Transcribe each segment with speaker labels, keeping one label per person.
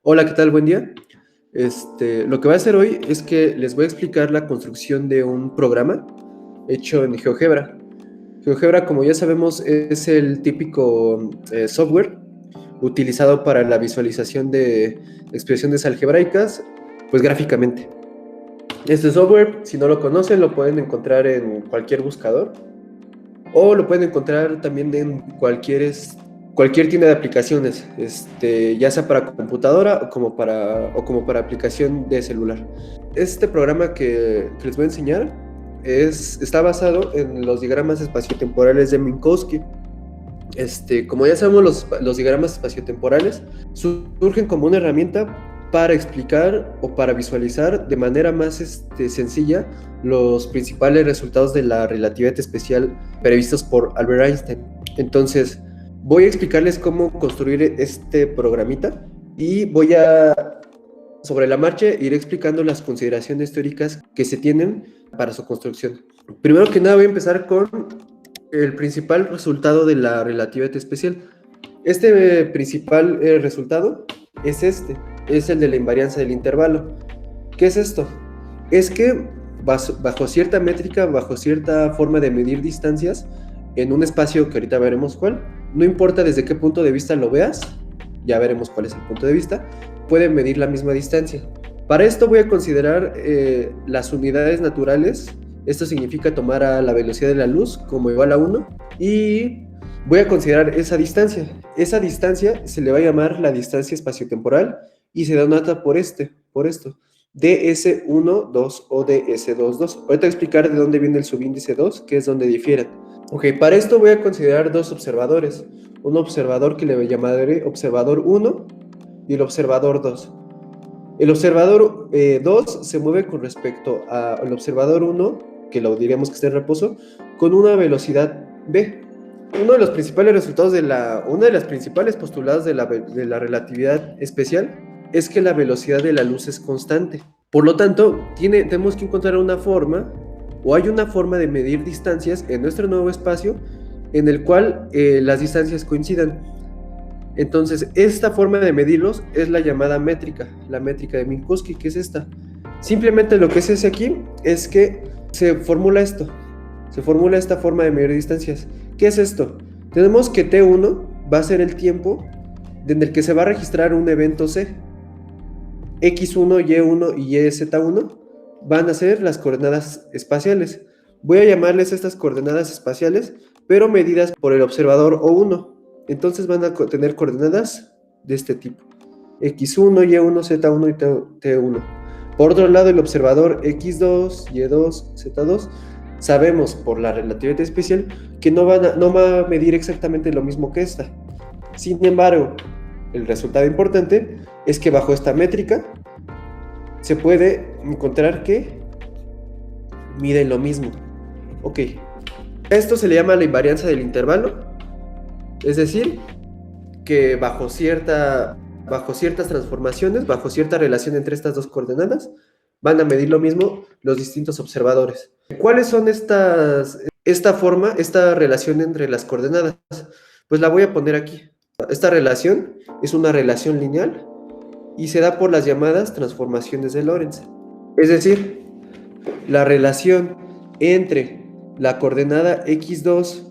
Speaker 1: Hola, ¿qué tal? Buen día. Lo que voy a hacer hoy es que les voy a explicar la construcción de un programa hecho en GeoGebra. GeoGebra, como ya sabemos, es el típico software utilizado para la visualización de expresiones algebraicas, pues gráficamente. Este software, si no lo conocen, lo pueden encontrar en cualquier buscador o lo pueden encontrar también en cualquier tienda de aplicaciones, ya sea para computadora o como para aplicación de celular. Este programa que les voy a enseñar está basado en los diagramas espaciotemporales de Minkowski. Como ya sabemos, los diagramas espaciotemporales surgen como una herramienta para explicar o para visualizar de manera más sencilla los principales resultados de la relatividad especial previstos por Albert Einstein. Entonces, voy a explicarles cómo construir este programita y sobre la marcha, ir explicando las consideraciones teóricas que se tienen para su construcción. Primero que nada, voy a empezar con el principal resultado de la relatividad especial. Este principal resultado es es el de la invarianza del intervalo. ¿Qué es esto? Es que bajo cierta métrica, bajo cierta forma de medir distancias, en un espacio que ahorita veremos cuál, no importa desde qué punto de vista lo veas, ya veremos cuál es el punto de vista, pueden medir la misma distancia. Para esto voy a considerar las unidades naturales. Esto significa tomar a la velocidad de la luz como igual a 1 y voy a considerar esa distancia. Esa distancia se le va a llamar la distancia espaciotemporal y se denota por esto, ds1, 2 o ds2, 2. Ahorita voy a explicar de dónde viene el subíndice 2, que es donde difieren. Ok, para esto voy a considerar dos observadores. Un observador que le llamaré observador 1 y el observador 2. El observador 2 se mueve con respecto al observador 1, que lo diríamos que está en reposo, con una velocidad v. Uno de los principales resultados una de las principales postulados de la relatividad especial es que la velocidad de la luz es constante. Por lo tanto, tenemos que encontrar una forma, o hay una forma de medir distancias en nuestro nuevo espacio en el cual las distancias coincidan. Entonces, esta forma de medirlos es la llamada métrica, la métrica de Minkowski, que es esta. Simplemente lo que se hace aquí es que se formula esta forma de medir distancias. ¿Qué es esto? Tenemos que T1 va a ser el tiempo en el que se va a registrar un evento C. X1, Y1 y YZ1 van a ser las coordenadas espaciales. Voy a llamarles estas coordenadas espaciales, pero medidas por el observador O1. Entonces van a tener coordenadas de este tipo: X1, Y1, Z1 y T1. Por otro lado, el observador X2, Y2, Z2, sabemos por la relatividad especial que no va a medir exactamente lo mismo que esta. Sin embargo, el resultado importante es que bajo esta métrica se puede encontrar que miden lo mismo. Ok, esto se le llama la invarianza del intervalo, es decir, que bajo ciertas transformaciones, bajo cierta relación entre estas dos coordenadas, van a medir lo mismo los distintos observadores. ¿Cuáles son esta relación entre las coordenadas? Pues la voy a poner aquí. Esta relación es una relación lineal y se da por las llamadas transformaciones de Lorentz. Es decir, la relación entre la coordenada x2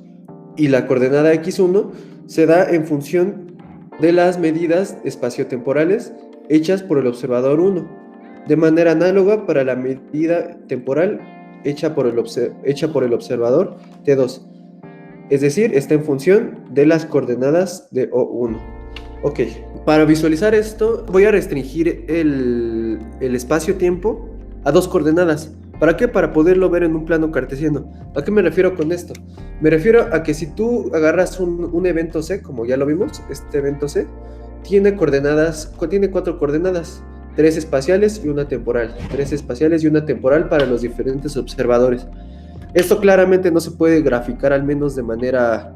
Speaker 1: y la coordenada x1 se da en función de las medidas espaciotemporales hechas por el observador 1, de manera análoga para la medida temporal hecha por el observador T2. Es decir, está en función de las coordenadas de O1. Ok, para visualizar esto voy a restringir el espacio-tiempo a dos coordenadas. ¿Para qué? Para poderlo ver en un plano cartesiano. ¿A qué me refiero con esto? Me refiero a que si tú agarras un evento C, como ya lo vimos, este evento C tiene cuatro coordenadas, tres espaciales y una temporal. Tres espaciales y una temporal para los diferentes observadores. Esto claramente no se puede graficar, al menos de manera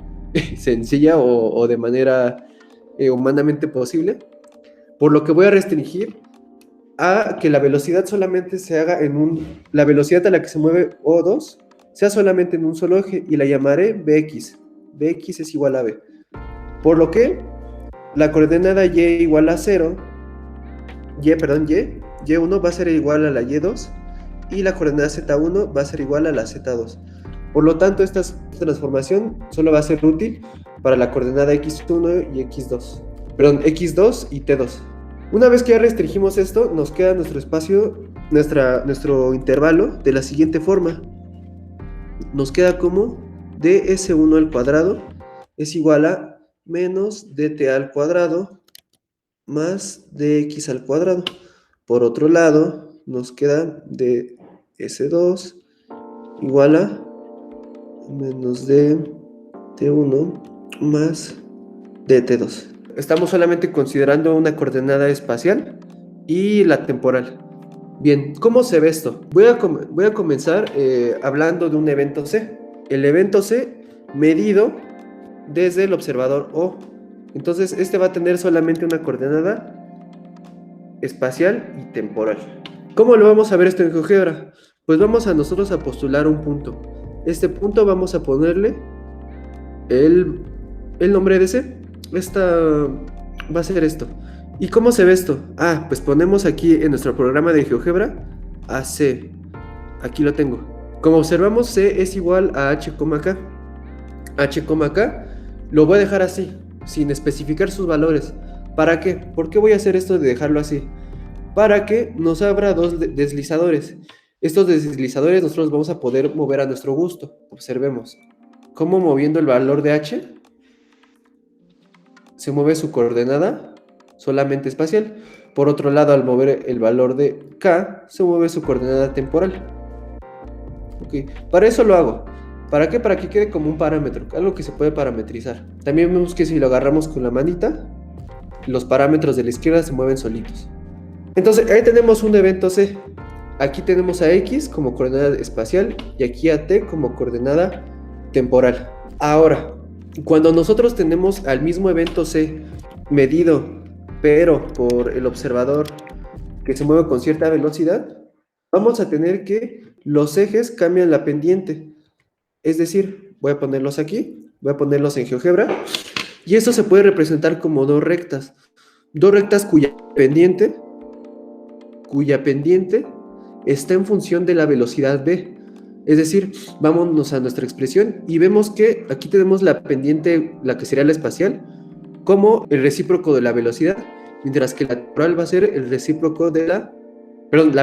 Speaker 1: sencilla o de manera humanamente posible, por lo que voy a restringir a que la velocidad solamente se haga la velocidad a la que se mueve O2 sea solamente en un solo eje y la llamaré Bx. Bx es igual a B. Por lo que la coordenada y igual a 0 Y1 va a ser igual a la Y2 y la coordenada Z1 va a ser igual a la Z2. Por lo tanto, esta transformación solo va a ser útil para la coordenada X1 y X2. Perdón, X2 y T2. Una vez que ya restringimos esto, nos queda nuestro espacio, nuestro intervalo de la siguiente forma. Nos queda como ds1 al cuadrado es igual a menos dt al cuadrado más dx al cuadrado. Por otro lado, nos queda ds2 igual a menos dt1 más dt2. Estamos solamente considerando una coordenada espacial y la temporal. Bien, ¿cómo se ve esto? Voy a comenzar hablando de un evento C. El evento C medido desde el observador O. Entonces, este va a tener solamente una coordenada espacial y temporal. ¿Cómo lo vamos a ver esto en GeoGebra? Pues vamos a nosotros a postular un punto. Este punto vamos a ponerle el nombre de C. Esta va a ser esto. ¿Y cómo se ve esto? Pues ponemos aquí en nuestro programa de GeoGebra a C. Aquí lo tengo. Como observamos, C es igual a H, K. H, K lo voy a dejar así, sin especificar sus valores. ¿Para qué? ¿Por qué voy a hacer esto de dejarlo así? Para que nos abra dos deslizadores. Estos deslizadores nosotros vamos a poder mover a nuestro gusto. Observemos. ¿Cómo moviendo el valor de H se mueve su coordenada solamente espacial? Por otro lado, al mover el valor de K, se mueve su coordenada temporal. Para eso lo hago. ¿Para qué? Para que quede como un parámetro, algo que se puede parametrizar. También vemos que si lo agarramos con la manita, los parámetros de la izquierda se mueven solitos. Entonces, ahí tenemos un evento C. Aquí tenemos a X como coordenada espacial y aquí a T como coordenada temporal. Ahora, cuando nosotros tenemos al mismo evento C medido, pero por el observador que se mueve con cierta velocidad, vamos a tener que los ejes cambian la pendiente. Es decir, voy a ponerlos aquí, voy a ponerlos en GeoGebra, y eso se puede representar como dos rectas cuya pendiente está en función de la velocidad v. Es decir, vámonos a nuestra expresión y vemos que aquí tenemos la pendiente, la que sería la espacial, como el recíproco de la velocidad, mientras que la temporal va a ser el recíproco de la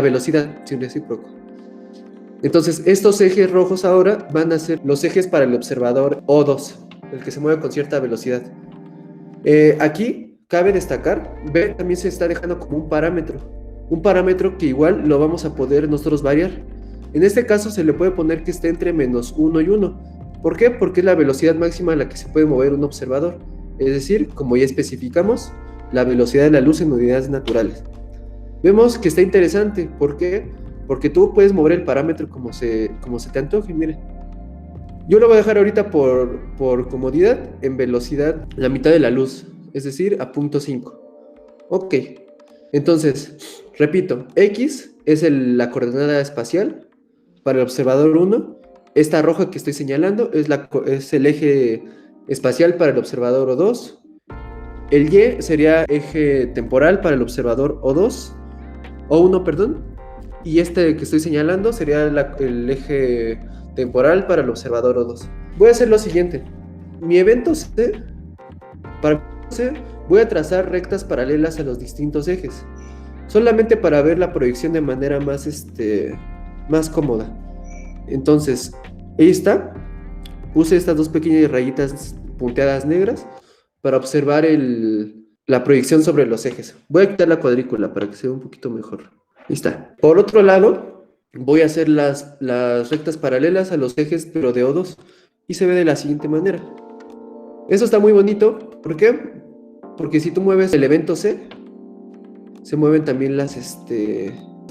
Speaker 1: velocidad sin recíproco. Entonces, estos ejes rojos ahora van a ser los ejes para el observador O2, el que se mueve con cierta velocidad. Aquí cabe destacar, B también se está dejando como un parámetro que igual lo vamos a poder nosotros variar. En este caso se le puede poner que esté entre menos 1 y 1. ¿Por qué? Porque es la velocidad máxima a la que se puede mover un observador. Es decir, como ya especificamos, la velocidad de la luz en unidades naturales. Vemos que está interesante. ¿Por qué? Porque tú puedes mover el parámetro como se te antoje. Mire, yo lo voy a dejar ahorita por comodidad en velocidad la mitad de la luz, es decir, a 0.5. Ok, entonces, repito, X es la coordenada espacial para el observador 1. Esta roja que estoy señalando es el eje espacial para el observador O2. El Y sería eje temporal para el observador O1, perdón. Y este que estoy señalando sería el eje temporal para el observador O2. Voy a hacer lo siguiente. Mi evento C, voy a trazar rectas paralelas a los distintos ejes, solamente para ver la proyección de manera más cómoda. Entonces, ahí está. Puse estas dos pequeñas rayitas punteadas negras para observar la proyección sobre los ejes. Voy a quitar la cuadrícula para que se vea un poquito mejor. Ahí está. Por otro lado, voy a hacer las rectas paralelas a los ejes, pero de O2, y se ve de la siguiente manera. Eso está muy bonito. ¿Por qué? Porque si tú mueves el evento C, se mueven también las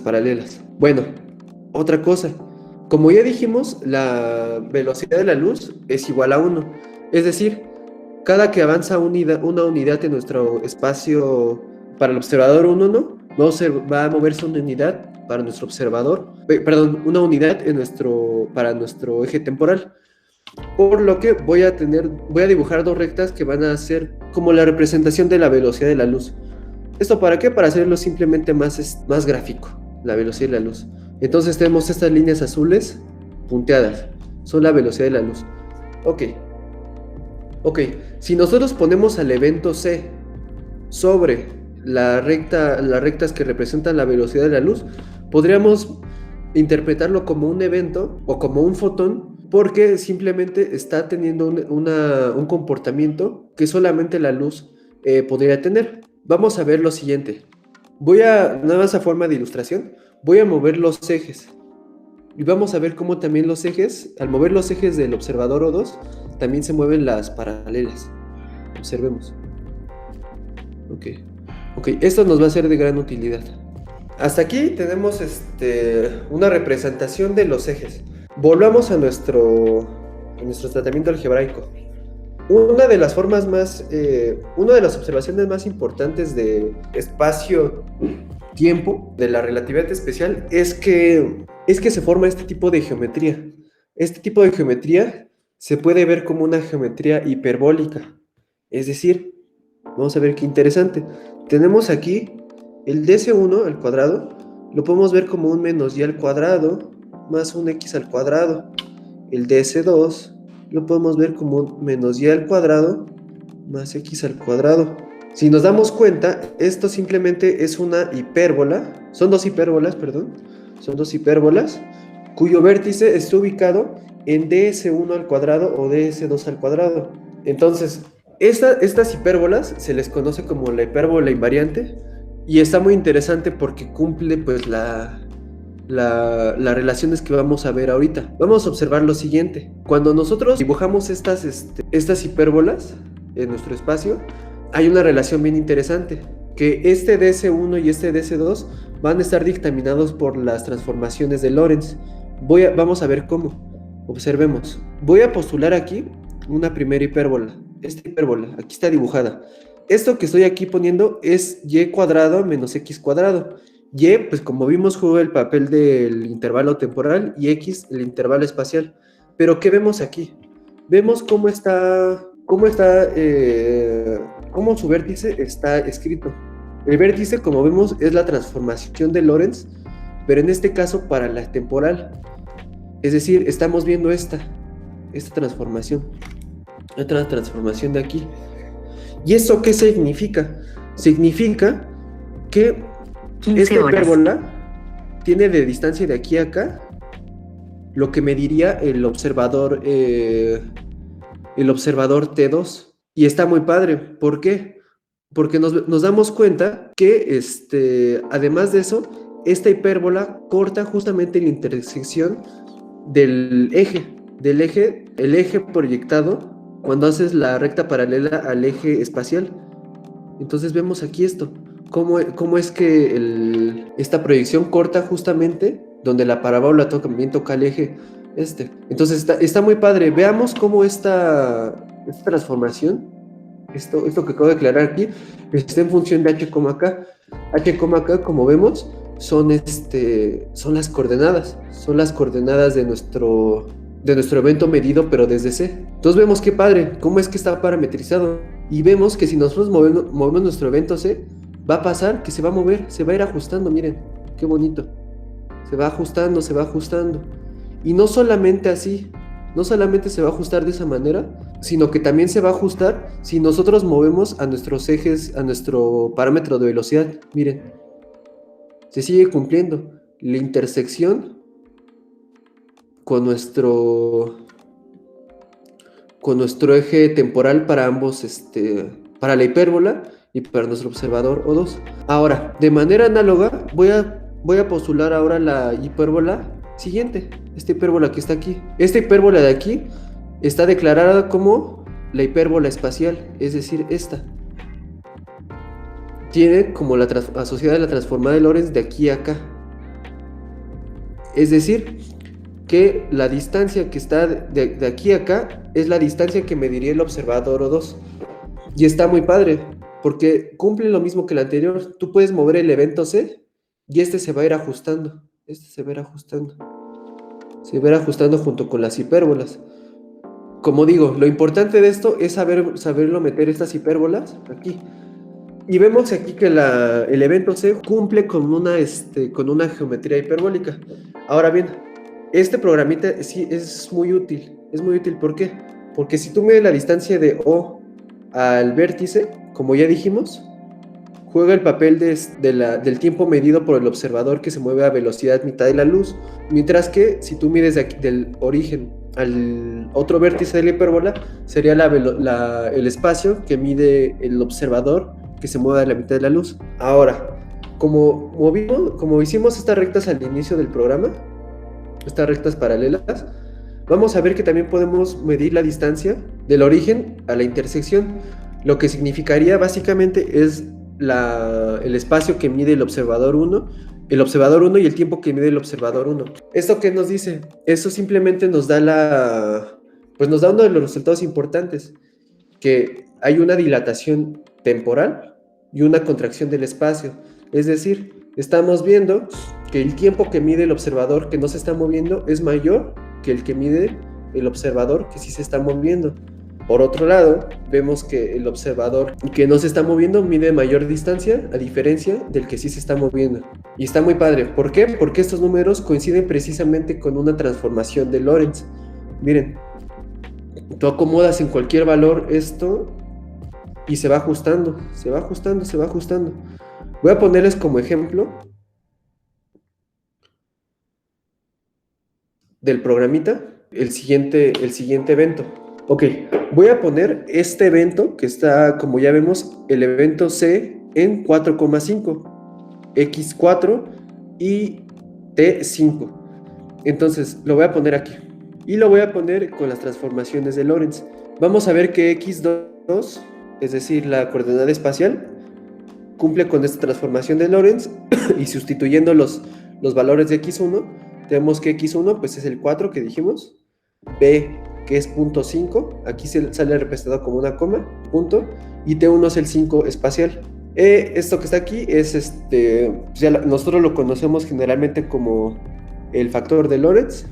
Speaker 1: paralelas. Bueno, otra cosa. Como ya dijimos, la velocidad de la luz es igual a 1. Es decir, cada que avanza una unidad en nuestro espacio para el observador 1, va a moverse una unidad para nuestro observador, una unidad para nuestro eje temporal. Por lo que voy a dibujar dos rectas que van a ser como la representación de la velocidad de la luz. ¿Esto para qué? Para hacerlo simplemente más gráfico, la velocidad de la luz. Entonces tenemos estas líneas azules punteadas, son la velocidad de la luz. Ok, si nosotros ponemos al evento C sobre las rectas que representan la velocidad de la luz, podríamos interpretarlo como un evento o como un fotón, porque simplemente está teniendo un comportamiento que solamente la luz podría tener. Vamos a ver lo siguiente. Nada más a forma de ilustración, voy a mover los ejes. Y vamos a ver cómo también los ejes, al mover los ejes del observador O2, también se mueven las paralelas. Observemos. Ok, esto nos va a ser de gran utilidad. Hasta aquí tenemos una representación de los ejes. Volvamos a nuestro tratamiento algebraico. Una de las observaciones más importantes de espacio-tiempo de la relatividad especial es que se forma este tipo de geometría. Este tipo de geometría se puede ver como una geometría hiperbólica. Es decir, vamos a ver qué interesante. Tenemos aquí el ds1 al cuadrado, lo podemos ver como un menos y al cuadrado más un x al cuadrado. El ds2 lo podemos ver como un menos y al cuadrado más x al cuadrado. Si nos damos cuenta, esto simplemente es una hipérbola, son dos hipérbolas, cuyo vértice está ubicado en ds1 al cuadrado o ds2 al cuadrado. Entonces, estas hipérbolas se les conoce como la hipérbola invariante y está muy interesante porque cumple pues las relaciones que vamos a ver ahorita. Vamos a observar lo siguiente. Cuando nosotros dibujamos estas hipérbolas en nuestro espacio, hay una relación bien interesante, que este ds1 y este ds2 van a estar dictaminados por las transformaciones de Lorentz. Vamos a ver cómo. Observemos. Voy a postular aquí una primera hipérbola. Esta hipérbola, aquí está dibujada. Esto que estoy aquí poniendo es y cuadrado menos x cuadrado. Y, pues como vimos, juega el papel del intervalo temporal y x el intervalo espacial. Pero ¿qué vemos aquí? Vemos cómo su vértice está escrito. El vértice, como vemos, es la transformación de Lorentz, pero en este caso para la temporal. Es decir, estamos viendo esta transformación. Otra transformación de aquí. ¿Y eso qué significa? Significa que esta hipérbola tiene de distancia de aquí a acá lo que mediría el observador T2. Y está muy padre. ¿Por qué? Porque nos damos cuenta que además de eso, esta hipérbola corta justamente la intersección del eje. El eje proyectado cuando haces la recta paralela al eje espacial. Entonces vemos aquí esto. Cómo es que esta proyección corta justamente donde la parábola también toca el eje Entonces está muy padre. Veamos cómo esta transformación, esto que acabo de declarar aquí, está en función de h, acá. H, acá, como vemos, son las coordenadas. Son las coordenadas de nuestro evento medido, pero desde C. Entonces vemos qué padre, cómo es que está parametrizado. Y vemos que si nosotros movemos nuestro evento C, va a pasar que se va a mover, se va a ir ajustando, miren, qué bonito. Se va ajustando. Y no solamente así, no solamente se va a ajustar de esa manera, sino que también se va a ajustar si nosotros movemos a nuestros ejes, a nuestro parámetro de velocidad. Miren, se sigue cumpliendo la intersección con nuestro eje temporal para ambos, para la hipérbola y para nuestro observador O2. Ahora, de manera análoga, voy a postular ahora la hipérbola siguiente, esta hipérbola que está aquí. Esta hipérbola de aquí está declarada como la hipérbola espacial, es decir, esta. Tiene como asociada la transformada de Lorentz de aquí a acá. Es decir, que la distancia que está de aquí a acá es la distancia que mediría el observador O2. Y está muy padre, porque cumple lo mismo que el anterior. Tú puedes mover el evento C y se va a ir ajustando. Se va a ir ajustando junto con las hipérbolas. Como digo, lo importante de esto es saberlo meter estas hipérbolas aquí. Y vemos aquí que el evento C cumple con una geometría hiperbólica. Ahora bien, este programita sí es muy útil. Es muy útil, ¿por qué? Porque si tú mides la distancia de O al vértice, como ya dijimos, juega el papel del tiempo medido por el observador que se mueve a velocidad mitad de la luz, mientras que si tú mides del origen al otro vértice de la hipérbola, sería el espacio que mide el observador que se mueve a la mitad de la luz. Ahora, como hicimos estas rectas al inicio del programa, estas rectas paralelas, vamos a ver que también podemos medir la distancia del origen a la intersección, lo que significaría básicamente es el espacio que mide el observador 1 y el tiempo que mide el observador 1. ¿Esto qué nos dice? Eso simplemente nos da pues nos da uno de los resultados importantes, que hay una dilatación temporal y una contracción del espacio. Es decir, estamos viendo que el tiempo que mide el observador que no se está moviendo es mayor que el que mide el observador que sí se está moviendo. Por otro lado, vemos que el observador que no se está moviendo mide mayor distancia a diferencia del que sí se está moviendo. Y está muy padre. ¿Por qué? Porque estos números coinciden precisamente con una transformación de Lorentz. Miren, tú acomodas en cualquier valor esto y se va ajustando, se va ajustando, se va ajustando. Voy a ponerles como ejemplo del programita el siguiente evento. Ok, voy a poner este evento que está, como ya vemos, el evento C en 4,5, X4 y T5. Entonces, lo voy a poner aquí. Y lo voy a poner con las transformaciones de Lorentz. Vamos a ver que X2, es decir, la coordenada espacial, cumple con esta transformación de Lorentz y sustituyendo los valores de X1, tenemos que X1 pues es el 4 que dijimos, B que es 0.5, aquí sale representado como una coma, punto, y T1 es el 5 espacial. Esto que está aquí es nosotros lo conocemos generalmente como el factor de Lorentz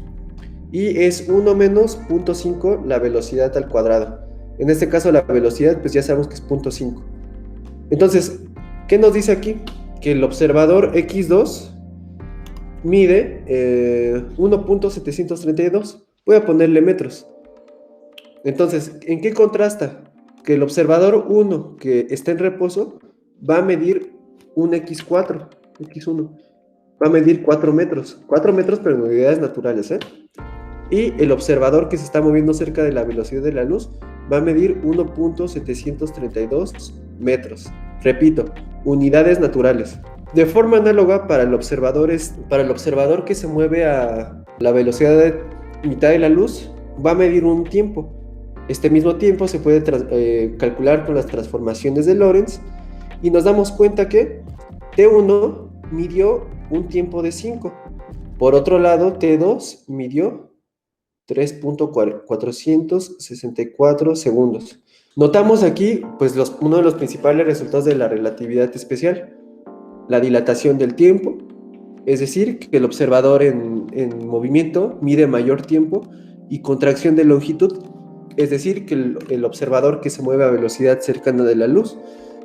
Speaker 1: y es 1 menos 0.5 la velocidad al cuadrado. En este caso la velocidad pues ya sabemos que es 0.5. Entonces, ¿qué nos dice aquí? Que el observador X2 mide 1.732. Voy a ponerle metros. Entonces, ¿en qué contrasta? Que el observador 1 que está en reposo va a medir un X1, va a medir 4 metros, pero en unidades naturales, Y el observador que se está moviendo cerca de la velocidad de la luz va a medir 1.732 metros. Repito, unidades naturales. De forma análoga para el observador que se mueve a la velocidad de mitad de la luz, va a medir un tiempo. Este mismo tiempo se puede calcular con las transformaciones de Lorentz y nos damos cuenta que T1 midió un tiempo de 5. Por otro lado, T2 midió 3.464 segundos. Notamos aquí pues, uno de los principales resultados de la relatividad especial, la dilatación del tiempo, es decir, que el observador en movimiento mide mayor tiempo, y contracción de longitud, es decir, que el observador que se mueve a velocidad cercana de la luz,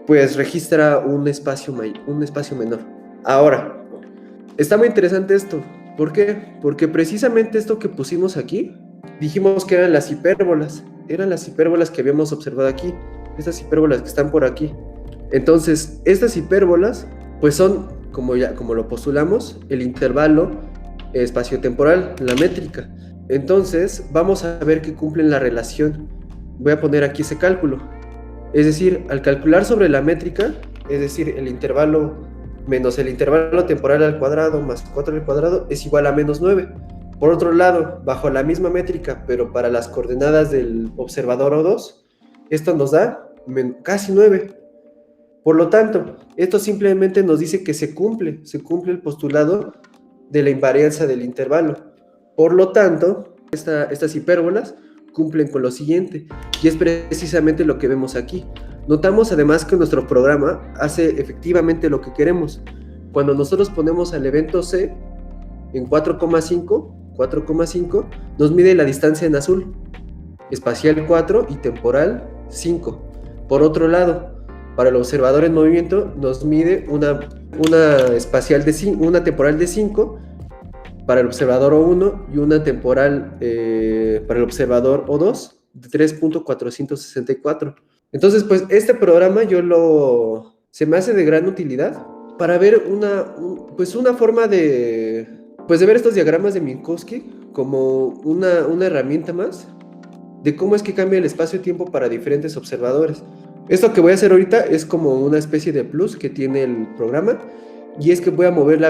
Speaker 1: pues registra un espacio menor. Ahora, está muy interesante esto. ¿Por qué? Porque precisamente esto que pusimos aquí, dijimos que eran las hipérbolas que habíamos observado aquí, estas hipérbolas que están por aquí. Entonces, estas hipérbolas, pues son, como lo postulamos, el intervalo espaciotemporal, la métrica. Entonces, vamos a ver que cumplen la relación. Voy a poner aquí ese cálculo. Es decir, al calcular sobre la métrica, es decir, el intervalo menos el intervalo temporal al cuadrado más 4 al cuadrado es igual a menos 9. Por otro lado, bajo la misma métrica, pero para las coordenadas del observador O2, esto nos da casi 9. Por lo tanto, esto simplemente nos dice que se cumple el postulado de la invarianza del intervalo. Por lo tanto, estas hipérbolas cumplen con lo siguiente, y es precisamente lo que vemos aquí. Notamos además que nuestro programa hace efectivamente lo que queremos. Cuando nosotros ponemos al evento C en 4,5, nos mide la distancia en azul, espacial 4 y temporal 5. Por otro lado, para el observador en movimiento nos mide una espacial una temporal de 5 para el observador O1 y una temporal para el observador O2 de 3.464. Entonces, pues este programa se me hace de gran utilidad para ver una forma de ver estos diagramas de Minkowski como una herramienta más de cómo es que cambia el espacio-tiempo para diferentes observadores. Esto que voy a hacer ahorita es como una especie de plus que tiene el programa, y es que voy a poner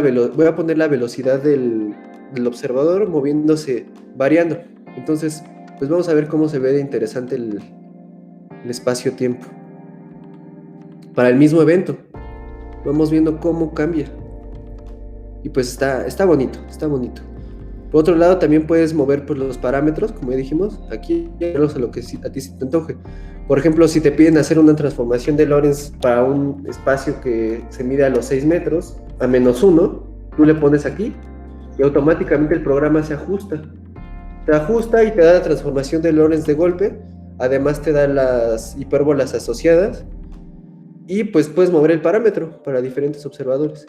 Speaker 1: la velocidad del observador moviéndose, variando. Entonces, pues vamos a ver cómo se ve de interesante el espacio-tiempo para el mismo evento. Vamos viendo cómo cambia. Y pues está bonito, está bonito. Por otro lado, también puedes mover pues, los parámetros, como ya dijimos, aquí a lo que a ti se te antoje. Por ejemplo, si te piden hacer una transformación de Lorentz para un espacio que se mide a los 6 metros, a -1, tú le pones aquí y automáticamente el programa se ajusta. Te ajusta y te da la transformación de Lorentz de golpe, además te da las hipérbolas asociadas y pues puedes mover el parámetro para diferentes observadores.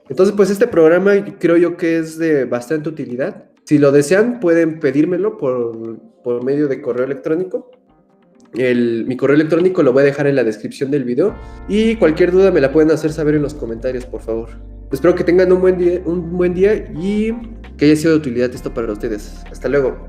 Speaker 1: Entonces, pues este programa creo yo que es de bastante utilidad. Si lo desean, pueden pedírmelo por medio de correo electrónico. Mi correo electrónico lo voy a dejar en la descripción del video. Y cualquier duda me la pueden hacer saber en los comentarios, por favor. Espero que tengan un buen día y que haya sido de utilidad esto para ustedes. Hasta luego.